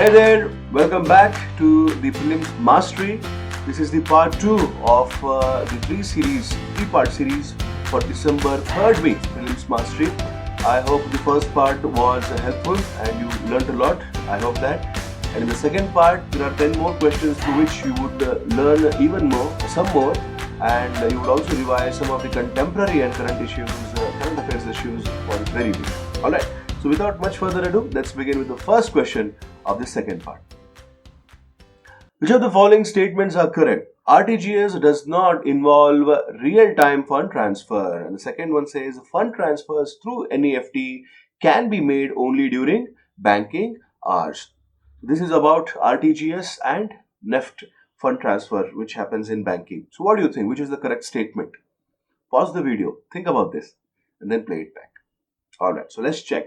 Hey there, welcome back to the Prelims Mastery. This is the part 2 of the three-part series for December 3rd week, Prelims Mastery. I hope the first part was helpful and you learned a lot. I hope that. And in the second part, there are 10 more questions to which you would learn some more, and you would also revise some of the contemporary and current affairs issues for the very week. Alright, so without much further ado, let's begin with the first question of the second part. Which of the following statements are correct? RTGS does not involve real-time fund transfer. And the second one says fund transfers through NEFT can be made only during banking hours. This is about RTGS and NEFT fund transfer which happens in banking. So what do you think? Which is the correct statement? Pause the video, think about this and then play it back. Alright, so let's check.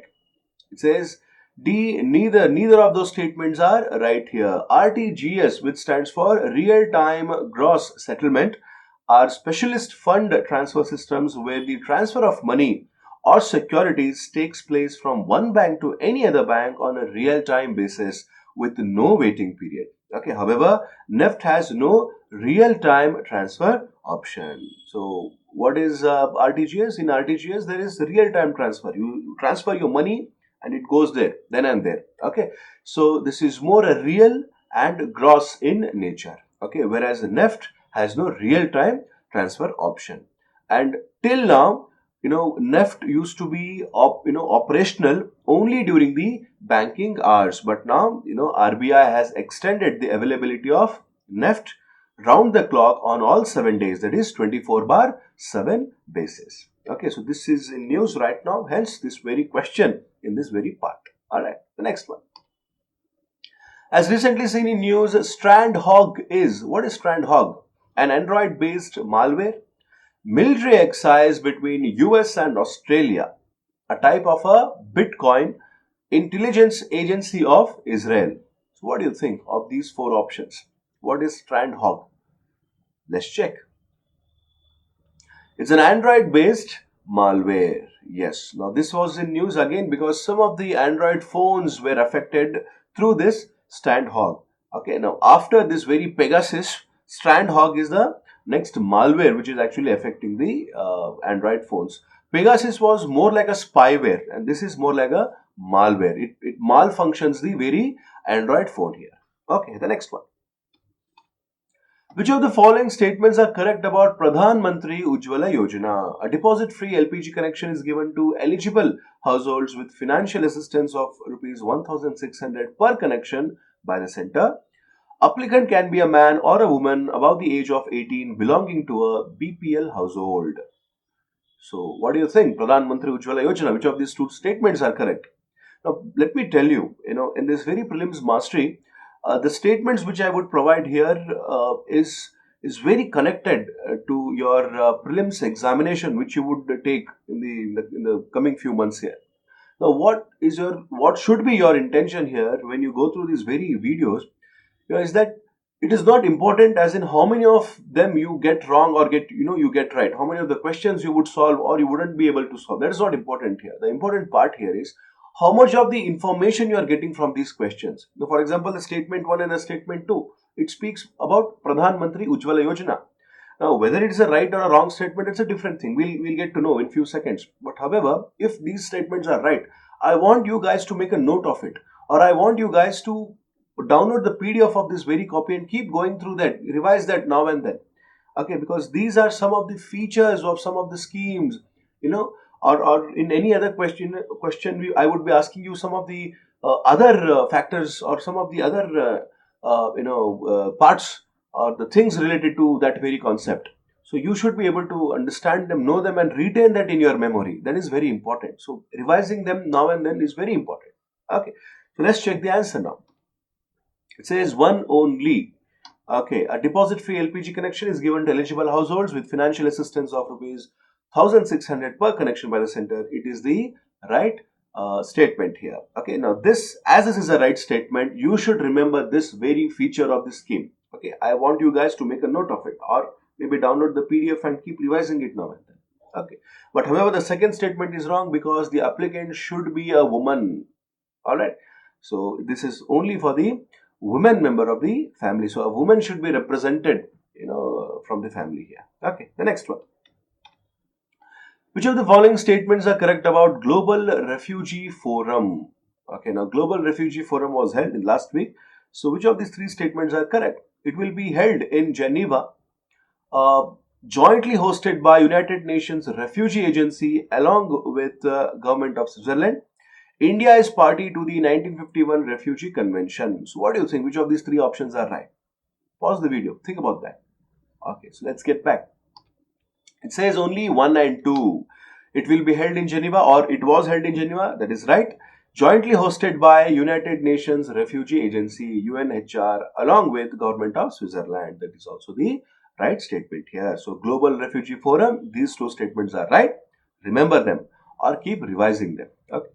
It says D, neither of those statements are right here. RTGS, which stands for real-time gross settlement, are specialist fund transfer systems where the transfer of money or securities takes place from one bank to any other bank on a real-time basis with no waiting period. Okay, however, NEFT has no real-time transfer option. So what is RTGS? In RTGS, there is real-time transfer. You transfer your money and it goes there, then and there. Okay, so this is more a real and gross in nature. Okay, whereas the NEFT has no real-time transfer option. And till now, NEFT used to be operational only during the banking hours, but now RBI has extended the availability of NEFT round the clock on all 7 days, that is 24/7 basis. Okay, so this is in news right now, hence this very question in this very part. Alright, the next one. As recently seen in news, Strandhog is, what is Strandhog? An Android-based malware, military exercise between US and Australia, a type of a Bitcoin, intelligence agency of Israel. So what do you think of these four options? What is Strandhog? Let's check. It's an Android-based malware. Yes. Now this was in news again because some of the Android phones were affected through this Strandhog. Okay. Now after this very Pegasus, Strandhog is the next malware which is actually affecting the Android phones. Pegasus was more like a spyware and this is more like a malware. It malfunctions the very Android phone here. Okay. The next one. Which of the following statements are correct about Pradhan Mantri Ujjwala Yojana? A deposit-free LPG connection is given to eligible households with financial assistance of Rs 1,600 per connection by the centre. Applicant can be a man or a woman above the age of 18 belonging to a BPL household. So, what do you think? Pradhan Mantri Ujjwala Yojana, which of these two statements are correct? Now, let me tell you, in this very prelims mastery, the statements which I would provide here is very connected to your prelims examination which you would take in the coming few months here. Now, what should be your intention here when you go through these very videos? Is that it is not important as in how many of them you get wrong or you get right. How many of the questions you would solve or you wouldn't be able to solve. That is not important here. The important part here is how much of the information you are getting from these questions. Now, for example, the statement 1 and the statement 2, it speaks about Pradhan Mantri Ujjwala Yojana. Now, whether it is a right or a wrong statement, it's a different thing. We'll get to know in few seconds. But however, if these statements are right, I want you guys to make a note of it, or I want you guys to download the PDF of this very copy and keep going through that, revise that now and then. Okay, because these are some of the features of some of the schemes, or in any other question I would be asking you some of the other factors or some of the other parts or the things related to that very concept. So you should be able to understand them, know them and retain that in your memory. That is very important. So revising them now and then is very important. Okay, so let's check the answer now. It says one only. Okay, a deposit-free LPG connection is given to eligible households with financial assistance of Rs 1,600 per connection by the centre. It is the right statement here. Okay, now this is a right statement, you should remember this very feature of the scheme. Okay, I want you guys to make a note of it or maybe download the PDF and keep revising it now and then. Okay, but however, the second statement is wrong because the applicant should be a woman. Alright, So this is only for the women member of the family. So a woman should be represented, from the family here. Okay, the next one. Which of the following statements are correct about Global Refugee Forum? Okay, now Global Refugee Forum was held in last week. So which of these three statements are correct? It will be held in Geneva, uh, jointly hosted by United Nations Refugee Agency along with government of Switzerland. India is party to the 1951 Refugee Convention. So what do you think? Which of these three options are right? Pause the video. Think about that. Okay, so let's get back. It says only 1 and 2. It will be held in Geneva, or it was held in Geneva. That is right. Jointly hosted by United Nations Refugee Agency, UNHCR, along with government of Switzerland. That is also the right statement here. So Global Refugee Forum, these two statements are right. Remember them or keep revising them. Okay.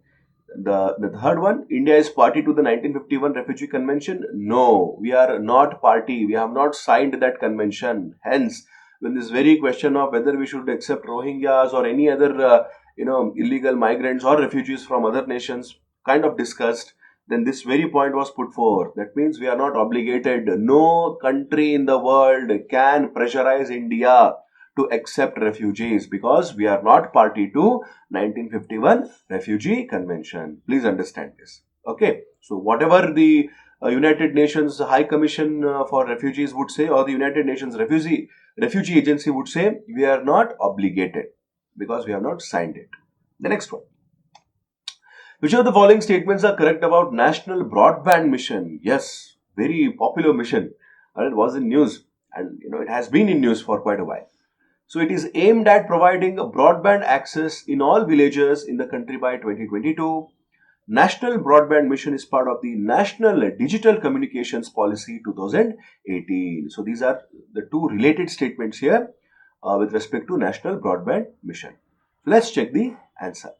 The third one, India is party to the 1951 Refugee Convention. No, we are not party. We have not signed that convention. Hence, when this very question of whether we should accept Rohingyas or any other, illegal migrants or refugees from other nations kind of discussed, then this very point was put forth. That means we are not obligated. No country in the world can pressurize India to accept refugees because we are not party to 1951 Refugee Convention. Please understand this. Okay. So whatever the United Nations High Commission for Refugees would say, or the United Nations Refugee Agency would say, we are not obligated because we have not signed it. The next one. Which of the following statements are correct about National Broadband Mission? Yes, very popular mission. And it was in news, and it has been in news for quite a while. So it is aimed at providing broadband access in all villages in the country by 2022. National Broadband Mission is part of the National Digital Communications Policy 2018. So these are the two related statements here with respect to National Broadband Mission. Let's check the answer.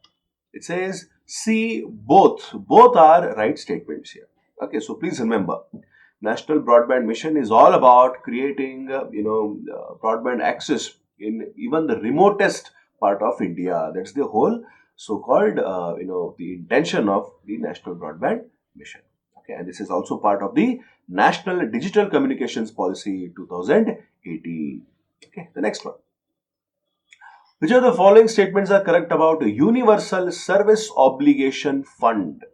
It says C, both. Both are right statements here. Okay, so please remember, National Broadband Mission is all about creating, broadband access in even the remotest part of India. That's the whole so-called, the intention of the National Broadband Mission. Okay, and this is also part of the National Digital Communications Policy 2018. Okay, the next one. Which of the following statements are correct about Universal Service Obligation Fund?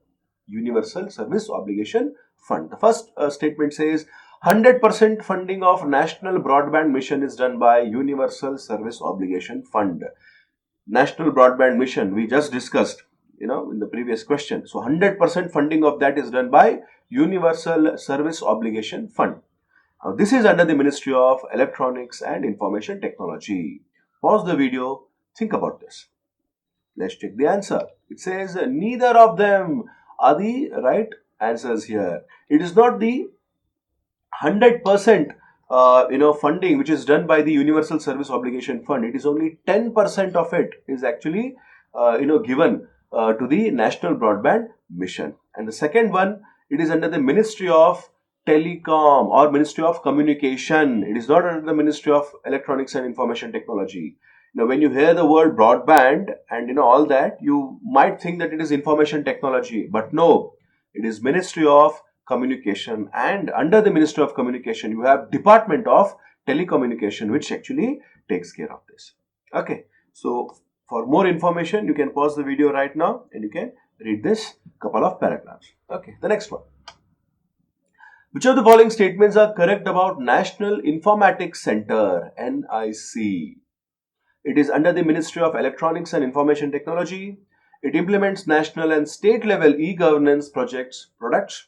Universal Service Obligation Fund. The first statement says 100% funding of National Broadband Mission is done by Universal Service Obligation Fund. National Broadband Mission, we just discussed, in the previous question. So 100% funding of that is done by Universal Service Obligation Fund. Now, this is under the Ministry of Electronics and Information Technology. Pause the video, think about this. Let's check the answer. It says neither of them are the right answers here. It is not the 100% funding which is done by the Universal Service Obligation Fund. It is only 10% of it is actually given to the National Broadband Mission. And the second one, it is under the Ministry of Telecom or Ministry of Communication. It is not under the Ministry of Electronics and Information Technology. Now, when you hear the word broadband and all that, you might think that it is information technology, but no, it is Ministry of Communication, and under the Ministry of Communication, you have Department of Telecommunication, which actually takes care of this. Okay, so for more information, you can pause the video right now and you can read this couple of paragraphs. Okay, the next one. Which of the following statements are correct about National Informatics Centre, NIC? It is under the Ministry of Electronics and Information Technology. It implements national and state level e-governance products.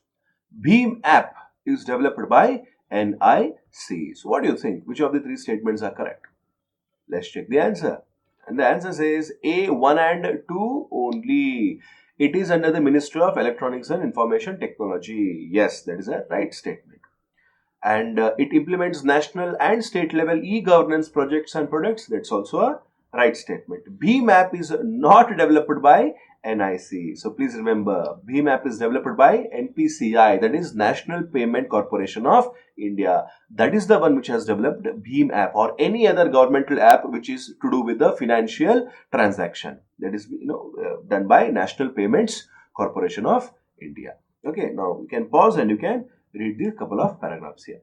Bhim app is developed by NIC. So what do you think? Which of the three statements are correct? Let's check the answer. And the answer says A, 1 and 2 only. It is under the Ministry of Electronics and Information Technology. Yes, that is a right statement. And it implements national and state level e-governance projects and products. That's also a right statement. Bhim app is not developed by NIC. So please remember, Bhim app is developed by NPCI, that is National Payment Corporation of India. That is the one which has developed Bhim app, or any other governmental app which is to do with the financial transaction. That is done by National Payments Corporation of India. Okay, now you can pause and you can read the couple of paragraphs here.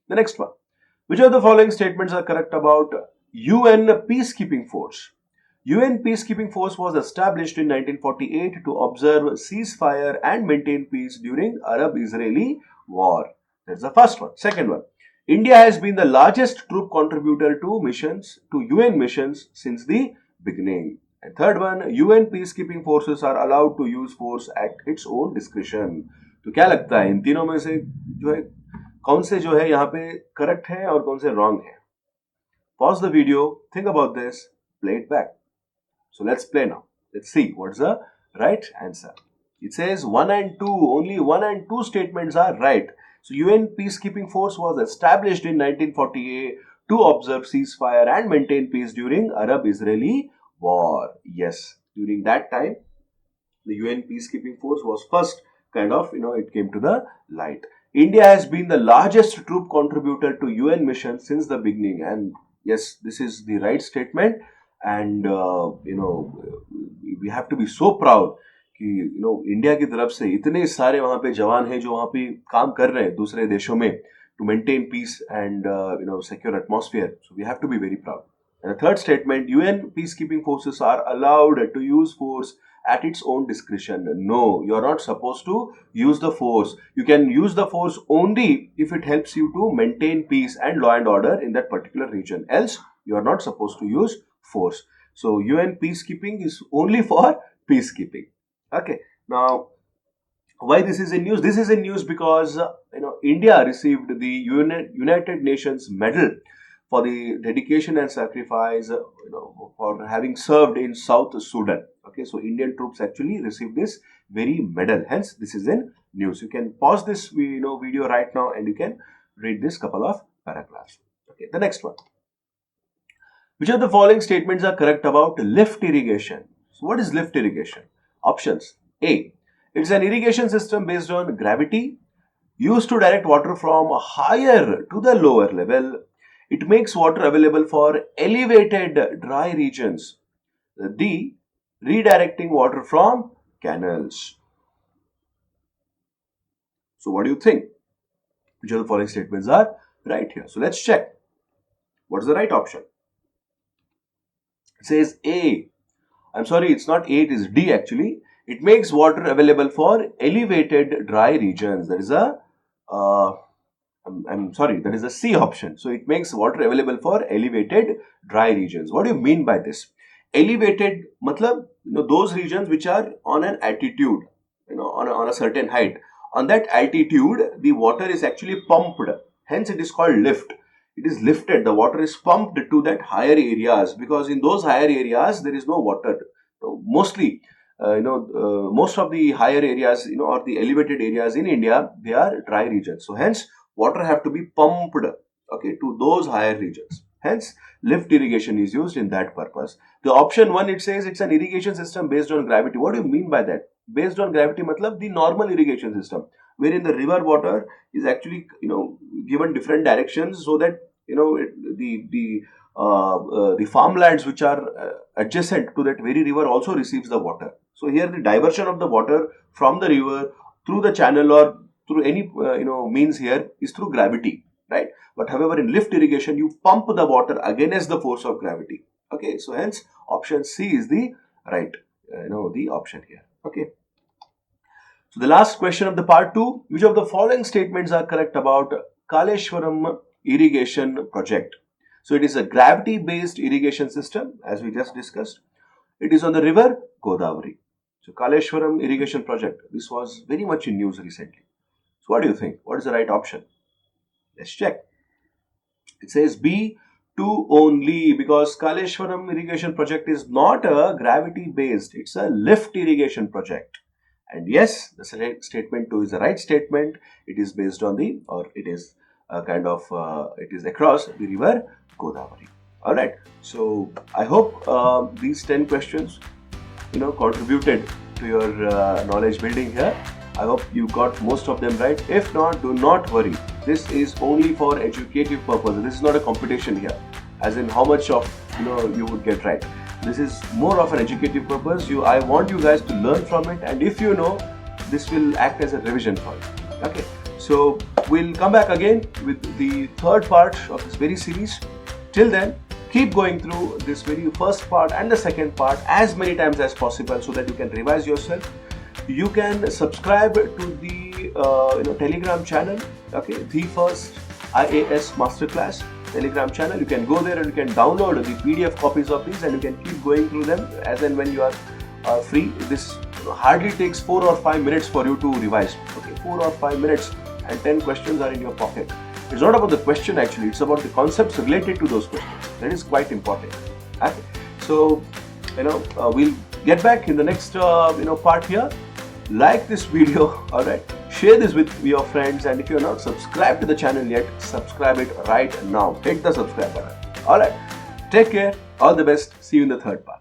The next one. Which of the following statements are correct about UN Peacekeeping Force? UN Peacekeeping Force was established in 1948 to observe ceasefire and maintain peace during Arab-Israeli war. That's the first one. Second one. India has been the largest troop contributor to UN missions since the beginning. And third one, UN peacekeeping forces are allowed to use force at its own discretion. तो क्या लगता है इन तीनों में से जो है कौन से जो है यहाँ पे करेक्ट है और कौन से रॉन्ग है? Pause the video, think about this, play it back. So let's play now. Let's see what's the right answer. It says 1 and 2, only 1 and 2 statements are right. So UN Peacekeeping Force was established in 1948 to observe ceasefire and maintain peace during Arab-Israeli war. Yes, during that time, the UN Peacekeeping Force was first it came to the light. India has been the largest troop contributor to UN missions since the beginning. And yes, this is the right statement. And, we have to be so proud कि India की तरफ से इतने सारे वहाँ पे जवान हैं जो वहाँ पे काम कर रहे हैं दूसरे देशों में to maintain peace and secure atmosphere. So we have to be very proud. And the third statement, UN peacekeeping forces are allowed to use force at its own discretion. No, you are not supposed to use the force. You can use the force only if it helps you to maintain peace and law and order in that particular region. Else, you are not supposed to use force. So UN peacekeeping is only for peacekeeping. Okay. Now, why this is in news? This is in news because India received the United Nations Medal for the dedication and sacrifice for having served in South Sudan. Okay, so Indian troops actually received this very medal. Hence, this is in news. You can pause this video right now and you can read this couple of paragraphs. Okay, the next one. Which of the following statements are correct about lift irrigation? So, what is lift irrigation? Options. A. It's an irrigation system based on gravity used to direct water from higher to the lower level. It makes water available for elevated dry regions. D. Redirecting water from canals. So what do you think? Which of the following statements are right here? So let's check. What is the right option? It says A. I'm sorry, it's not A, it is D actually. It makes water available for elevated dry regions. That is a that is a C option. So it makes water available for elevated dry regions. What do you mean by this? Elevated, matlab, those regions which are on an altitude, on a certain height. On that altitude, the water is actually pumped. Hence, it is called lift. It is lifted. The water is pumped to that higher areas because in those higher areas there is no water. Mostly, most of the higher areas, or the elevated areas in India, they are dry regions. So hence, water have to be pumped, to those higher regions. Hence, lift irrigation is used in that purpose. The option 1, it says it's an irrigation system based on gravity. What do you mean by that? Based on gravity, matlab the normal irrigation system, wherein the river water is actually, given different directions so that, the farmlands which are adjacent to that very river also receives the water. So here the diversion of the water from the river through the channel or through any means here is through gravity, right? But however, in lift irrigation, you pump the water against the force of gravity. Okay, so hence option C is the right, the option here. Okay. So the last question of the part 2, which of the following statements are correct about Kaleshwaram Irrigation project? So it is a gravity-based irrigation system, as we just discussed. It is on the river Godavari. So Kaleshwaram Irrigation project, this was very much in news recently. So what do you think? What is the right option? Let's check. It says B, 2 only, because Kaleshwaram Irrigation project is not a gravity-based, it's a lift irrigation project. And yes, the statement 2 is the right statement. It is based on it is it is across the river Godavari. Alright, so I hope these 10 questions, contributed to your knowledge building here. I hope you got most of them right. If not, do not worry. This is only for educative purposes. This is not a competition here, as in how much of you would get right. This is more of an educative purpose. I want you guys to learn from it, and if you know, this will act as a revision for you. Okay, so we'll come back again with the third part of this very series. Till then, keep going through this very first part and the second part as many times as possible so that you can revise yourself. You can subscribe to the Telegram channel, okay, the first IAS Masterclass Telegram channel. You can go there and you can download the PDF copies of these and you can keep going through them as and when you are free. This hardly takes 4 or 5 minutes for you to revise. Okay, 4 or 5 minutes and 10 questions are in your pocket. It's not about the question actually, it's about the concepts related to those questions. That is quite important. Okay, so we'll get back in the next part here. Like this video, alright, share this with your friends, and if you're not subscribed to the channel yet, subscribe it right now. Hit the subscribe button. Alright, take care, all the best, see you in the third part.